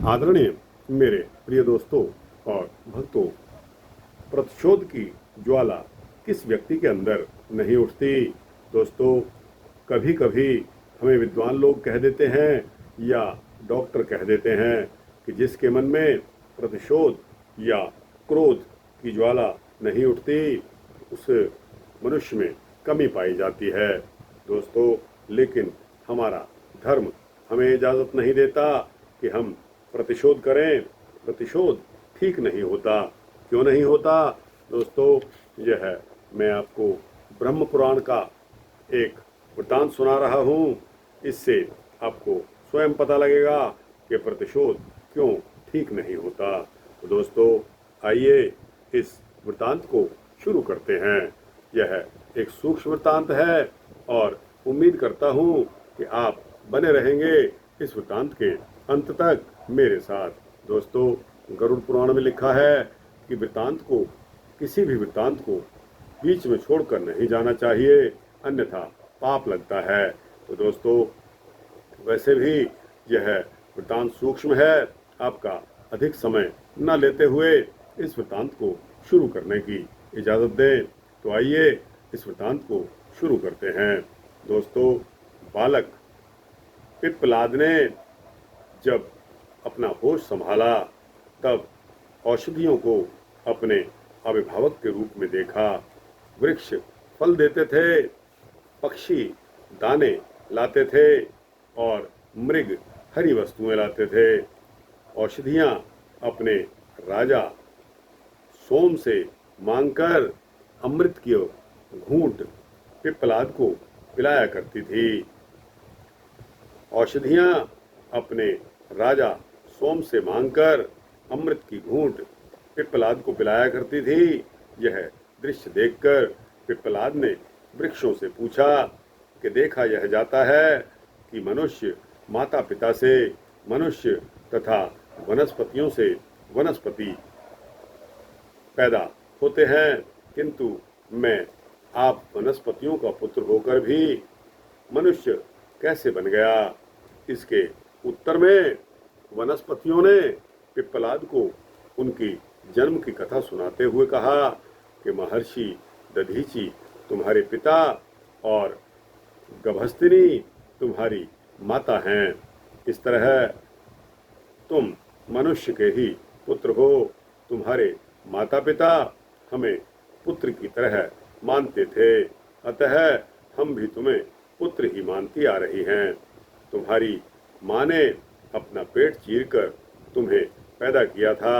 आदरणीय मेरे प्रिय दोस्तों और भक्तों, प्रतिशोध की ज्वाला किस व्यक्ति के अंदर नहीं उठती। दोस्तों, कभी कभी हमें विद्वान लोग कह देते हैं या डॉक्टर कह देते हैं कि जिसके मन में प्रतिशोध या क्रोध की ज्वाला नहीं उठती, उस मनुष्य में कमी पाई जाती है। दोस्तों, लेकिन हमारा धर्म हमें इजाज़त नहीं देता कि हम प्रतिशोध करें। प्रतिशोध ठीक नहीं होता। क्यों नहीं होता? दोस्तों, यह है मैं आपको ब्रह्म पुराण का एक वृत्तांत सुना रहा हूँ। इससे आपको स्वयं पता लगेगा कि प्रतिशोध क्यों ठीक नहीं होता। तो दोस्तों, आइए इस वृत्तांत को शुरू करते हैं। यह एक सूक्ष्म वृत्तांत है और उम्मीद करता हूँ कि आप बने रहेंगे इस वृत्तांत के अंत तक मेरे साथ। दोस्तों, गरुड़ पुराण में लिखा है कि वृत्तांत को, किसी भी वृत्तांत को बीच में छोड़कर नहीं जाना चाहिए, अन्यथा पाप लगता है। तो दोस्तों, वैसे भी यह वृत्तांत सूक्ष्म है। आपका अधिक समय न लेते हुए इस वृत्तांत को शुरू करने की इजाज़त दें। तो आइए इस वृत्तांत को शुरू करते हैं। दोस्तों, बालक पिप्पलाद ने जब अपना होश संभाला, तब औषधियों को अपने अभिभावक के रूप में देखा। वृक्ष फल देते थे, पक्षी दाने लाते थे और मृग हरी वस्तुएं लाते थे। औषधियां अपने राजा सोम से मांगकर अमृत की घूंट पिप्पलाद को पिलाया करती थी। औषधियां अपने राजा सोम से मांगकर अमृत की घूंट पिप्पलाद को पिलाया करती थी। यह दृश्य देखकर पिप्पलाद ने वृक्षों से पूछा कि देखा यह जाता है कि मनुष्य माता पिता से मनुष्य तथा वनस्पतियों से वनस्पति पैदा होते हैं, किंतु मैं आप वनस्पतियों का पुत्र होकर भी मनुष्य कैसे बन गया? इसके उत्तर में वनस्पतियों ने पिप्पलाद को उनकी जन्म की कथा सुनाते हुए कहा कि महर्षि दधीचि तुम्हारे पिता और गभस्तिनी तुम्हारी माता हैं। इस तरह तुम मनुष्य के ही पुत्र हो। तुम्हारे माता पिता हमें पुत्र की तरह मानते थे, अतः हम भी तुम्हें पुत्र ही मानती आ रही हैं। तुम्हारी माँ ने अपना पेट चीरकर तुम्हें पैदा किया था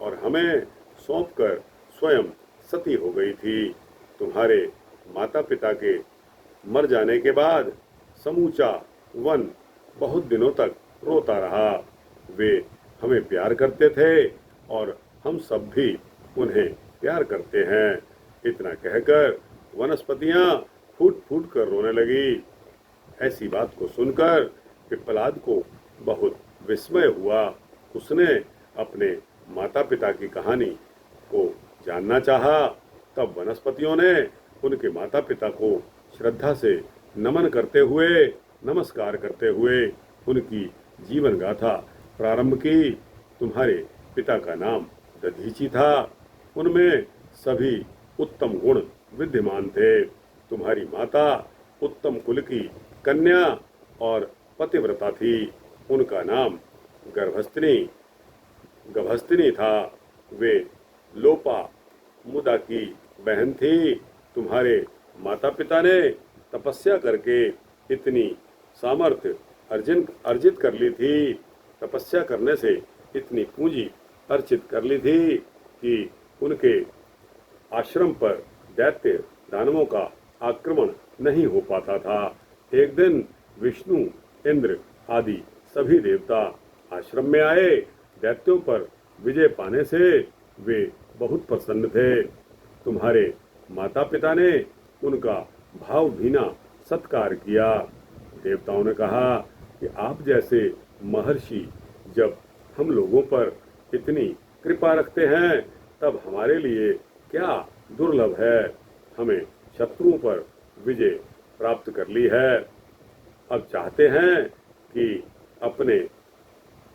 और हमें सौंपकर स्वयं सती हो गई थी। तुम्हारे माता पिता के मर जाने के बाद समूचा वन बहुत दिनों तक रोता रहा। वे हमें प्यार करते थे और हम सब भी उन्हें प्यार करते हैं। इतना कहकर वनस्पतियां फूट फूट कर रोने लगी। ऐसी बात को सुनकर पिप्पलाद को बहुत विस्मय हुआ। उसने अपने माता पिता की कहानी को जानना चाहा। तब वनस्पतियों ने उनके माता पिता को श्रद्धा से नमन करते हुए, नमस्कार करते हुए उनकी जीवन गाथा प्रारंभ की। तुम्हारे पिता का नाम दधीचि था, उनमें सभी उत्तम गुण विद्यमान थे। तुम्हारी माता उत्तम कुल की कन्या और पतिव्रता थी, उनका नाम गभस्तिनी था। वे लोपा मुदा की बहन थी। तुम्हारे माता पिता ने तपस्या करके इतनी सामर्थ्य अर्जित कर ली थी, तपस्या करने से इतनी पूंजी अर्जित कर ली थी कि उनके आश्रम पर दैत्य दानवों का आक्रमण नहीं हो पाता था। एक दिन विष्णु, इंद्र आदि सभी देवता आश्रम में आए। दैत्यों पर विजय पाने से वे बहुत प्रसन्न थे। तुम्हारे माता पिता ने उनका भावभीना सत्कार किया। देवताओं ने कहा कि आप जैसे महर्षि जब हम लोगों पर इतनी कृपा रखते हैं, तब हमारे लिए क्या दुर्लभ है। हमें शत्रुओं पर विजय प्राप्त कर ली है। अब चाहते हैं कि अपने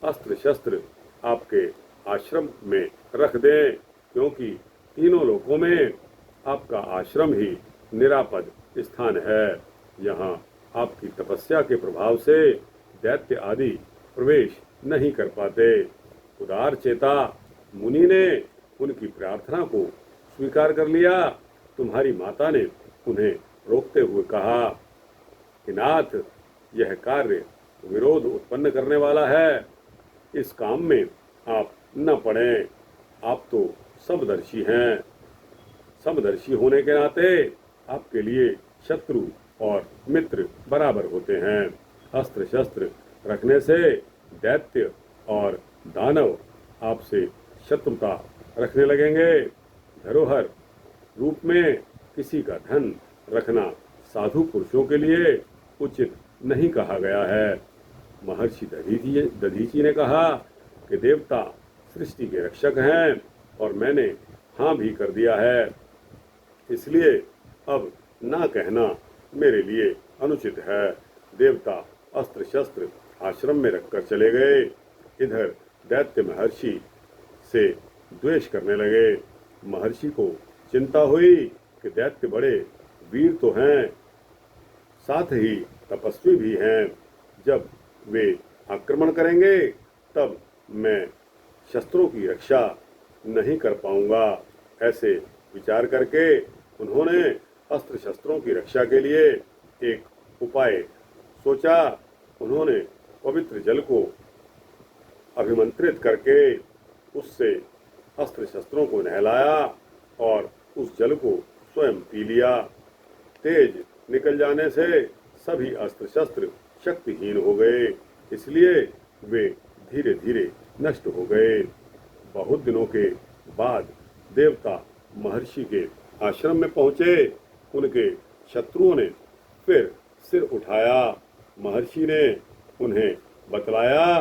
अस्त्र शस्त्र आपके आश्रम में रख दें, क्योंकि तीनों लोकों में आपका आश्रम ही निरापद स्थान है। यहाँ आपकी तपस्या के प्रभाव से दैत्य आदि प्रवेश नहीं कर पाते। उदार चेता मुनि ने उनकी प्रार्थना को स्वीकार कर लिया। तुम्हारी माता ने उन्हें रोकते हुए कहा कि नाथ, यह कार्य विरोध उत्पन्न करने वाला है, इस काम में आप न पड़ें। आप तो समदर्शी हैं। समदर्शी होने के नाते आपके लिए शत्रु और मित्र बराबर होते हैं। अस्त्र शस्त्र रखने से दैत्य और दानव आपसे शत्रुता रखने लगेंगे। धरोहर रूप में किसी का धन रखना साधु पुरुषों के लिए उचित नहीं कहा गया है। महर्षि दधीची ने कहा कि देवता सृष्टि के रक्षक हैं और मैंने हाँ भी कर दिया है, इसलिए अब ना कहना मेरे लिए अनुचित है। देवता अस्त्र शस्त्र आश्रम में रखकर चले गए। इधर दैत्य महर्षि से द्वेष करने लगे। महर्षि को चिंता हुई कि दैत्य बड़े वीर तो हैं, साथ ही तपस्वी भी हैं। जब वे आक्रमण करेंगे तब मैं शस्त्रों की रक्षा नहीं कर पाऊंगा। ऐसे विचार करके उन्होंने अस्त्र शस्त्रों की रक्षा के लिए एक उपाय सोचा। उन्होंने पवित्र जल को अभिमंत्रित करके उससे अस्त्र शस्त्रों को नहलाया और उस जल को स्वयं पी लिया। तेज निकल जाने से सभी अस्त्र शस्त्र शक्तिहीन हो गए, इसलिए वे धीरे धीरे नष्ट हो गए। बहुत दिनों के बाद देवता महर्षि के आश्रम में पहुंचे। उनके शत्रुओं ने फिर सिर उठाया। महर्षि ने उन्हें बतलाया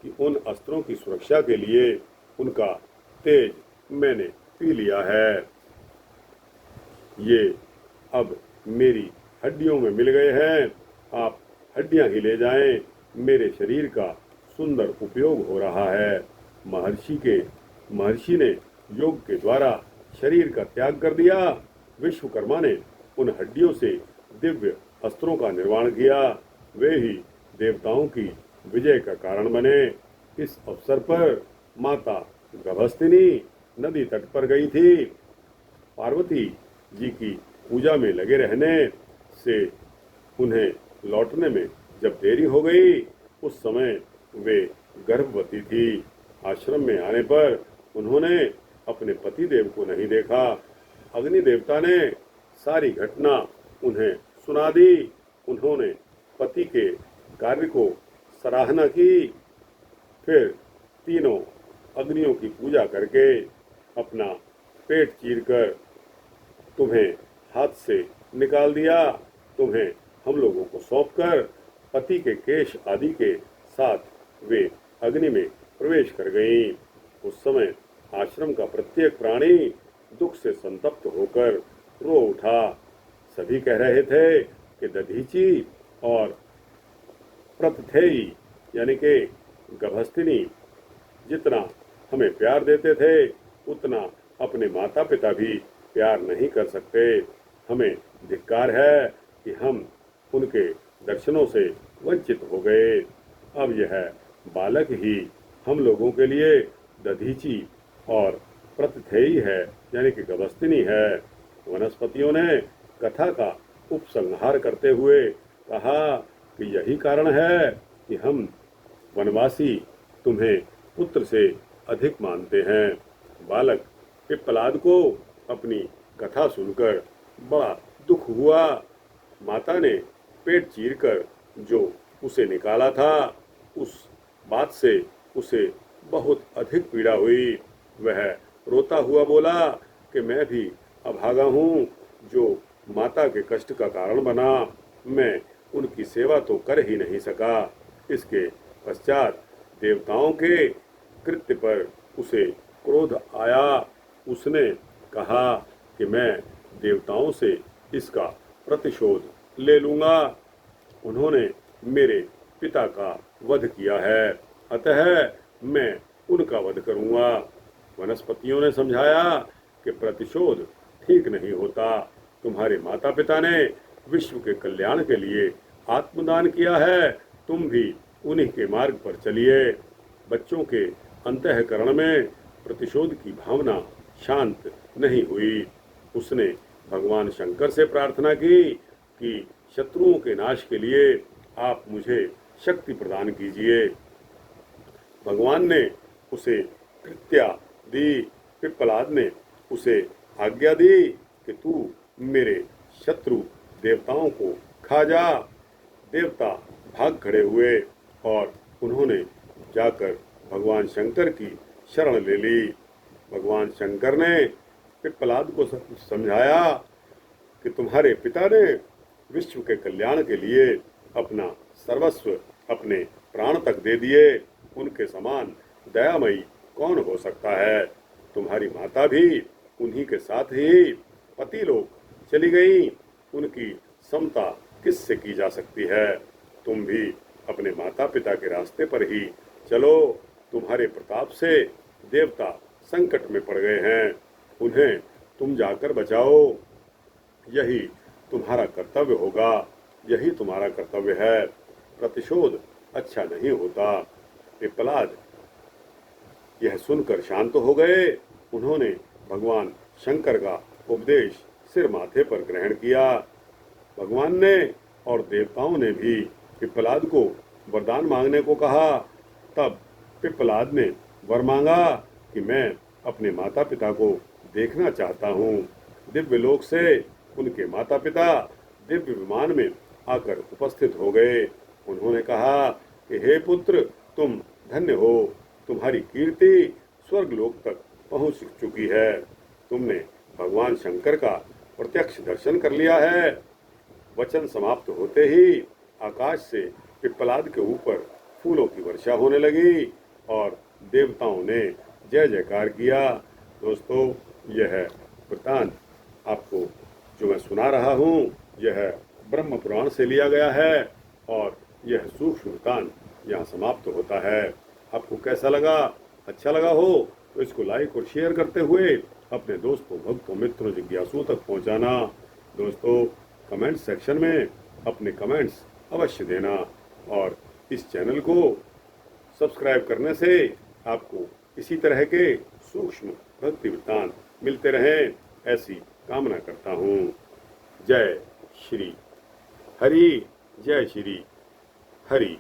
कि उन अस्त्रों की सुरक्षा के लिए उनका तेज मैंने पी लिया है। ये अब मेरी हड्डियों में मिल गए हैं। आप हड्डियां ही ले जाएं। मेरे शरीर का सुंदर उपयोग हो रहा है। महर्षि ने योग के द्वारा शरीर का त्याग कर दिया। विश्वकर्मा ने उन हड्डियों से दिव्य अस्त्रों का निर्माण किया। वे ही देवताओं की विजय का कारण बने। इस अवसर पर माता गभस्तिनी नदी तट पर गई थी। पार्वती जी की पूजा में लगे रहने से उन्हें लौटने में जब देरी हो गई, उस समय वे गर्भवती थी। आश्रम में आने पर उन्होंने अपने पति देव को नहीं देखा। अग्नि देवता ने सारी घटना उन्हें सुना दी। उन्होंने पति के कार्य को सराहना की। फिर तीनों अग्नियों की पूजा करके अपना पेट चीरकर तुम्हें हाथ से निकाल दिया। तुम्हें हम लोगों को सौंपकर पति के केश आदि के साथ वे अग्नि में प्रवेश कर गईं। उस समय आश्रम का प्रत्येक प्राणी दुख से संतप्त होकर रो उठा। सभी कह रहे थे कि दधीची और प्रतथेयी यानी कि गभस्तिनी जितना हमें प्यार देते थे, उतना अपने माता पिता भी प्यार नहीं कर सकते। हमें धिक्कार है कि हम उनके दर्शनों से वंचित हो गए। अब यह बालक ही हम लोगों के लिए दधीची और प्रतथेयी है यानी कि गभस्तिनी है। वनस्पतियों ने कथा का उपसंहार करते हुए कहा कि यही कारण है कि हम वनवासी तुम्हें पुत्र से अधिक मानते हैं। बालक पिप्पलाद को अपनी कथा सुनकर बड़ा दुख हुआ। माता ने पेट चीरकर जो उसे निकाला था, उस बात से उसे बहुत अधिक पीड़ा हुई। वह रोता हुआ बोला कि मैं भी अभागा हूँ जो माता के कष्ट का कारण बना। मैं उनकी सेवा तो कर ही नहीं सका। इसके पश्चात देवताओं के कृत्य पर उसे क्रोध आया। उसने कहा कि मैं देवताओं से इसका प्रतिशोध ले लूंगा। उन्होंने मेरे पिता का वध किया है। अतः मैं उनका वध करूंगा। वनस्पतियों ने समझाया कि प्रतिशोध ठीक नहीं होता। तुम्हारे माता पिता ने विश्व के कल्याण के लिए आत्मदान किया है, तुम भी उन्हीं के मार्ग पर चलिए। बच्चों के अंतःकरण में प्रतिशोध की भावना शांत नहीं हुई। उसने भगवान शंकर से प्रार्थना की कि शत्रुओं के नाश के लिए आप मुझे शक्ति प्रदान कीजिए। भगवान ने उसे कृत्या दी। पिप्पलाद ने उसे आज्ञा दी कि तू मेरे शत्रु देवताओं को खा जा। देवता भाग खड़े हुए और उन्होंने जाकर भगवान शंकर की शरण ले ली। भगवान शंकर ने पिप्पलाद को समझाया कि तुम्हारे पिता ने विश्व के कल्याण के लिए अपना सर्वस्व, अपने प्राण तक दे दिए। उनके समान दयामयी कौन हो सकता है। तुम्हारी माता भी उन्हीं के साथ ही पति लोक चली गई। उनकी समता किससे की जा सकती है। तुम भी अपने माता पिता के रास्ते पर ही चलो। तुम्हारे प्रताप से देवता संकट में पड़ गए हैं, उन्हें तुम जाकर बचाओ। यही तुम्हारा कर्तव्य होगा, यही तुम्हारा कर्तव्य है। प्रतिशोध अच्छा नहीं होता। पिप्पलाद यह सुनकर शांत हो गए। उन्होंने भगवान शंकर का उपदेश सिर माथे पर ग्रहण किया। भगवान ने और देवताओं ने भी पिप्पलाद को वरदान मांगने को कहा। तब पिप्पलाद ने वर मांगा कि मैं अपने माता पिता को देखना चाहता हूँ। दिव्य लोक से उनके माता पिता दिव्य विमान में आकर उपस्थित हो गए। उन्होंने कहा कि हे पुत्र, तुम धन्य हो, तुम्हारी कीर्ति स्वर्ग लोक तक पहुंच चुकी है। तुमने भगवान शंकर का प्रत्यक्ष दर्शन कर लिया है। वचन समाप्त होते ही आकाश से पिप्पलाद के ऊपर फूलों की वर्षा होने लगी और देवताओं ने जय जयकार किया। दोस्तों, यह वृतांत आपको जो मैं सुना रहा हूँ, यह ब्रह्म पुराण से लिया गया है और यह सूक्ष्म वृतांत यहाँ समाप्त होता है। आपको कैसा लगा? अच्छा लगा हो तो इसको लाइक और शेयर करते हुए अपने दोस्तों, भक्तों, मित्रों, जिज्ञासुओं तक पहुँचाना। दोस्तों, कमेंट सेक्शन में अपने कमेंट्स अवश्य देना और इस चैनल को सब्सक्राइब करने से आपको इसी तरह के सूक्ष्म भक्ति वृत्तांत मिलते रहें, ऐसी कामना करता हूँ। जय श्री हरि, जय श्री हरि।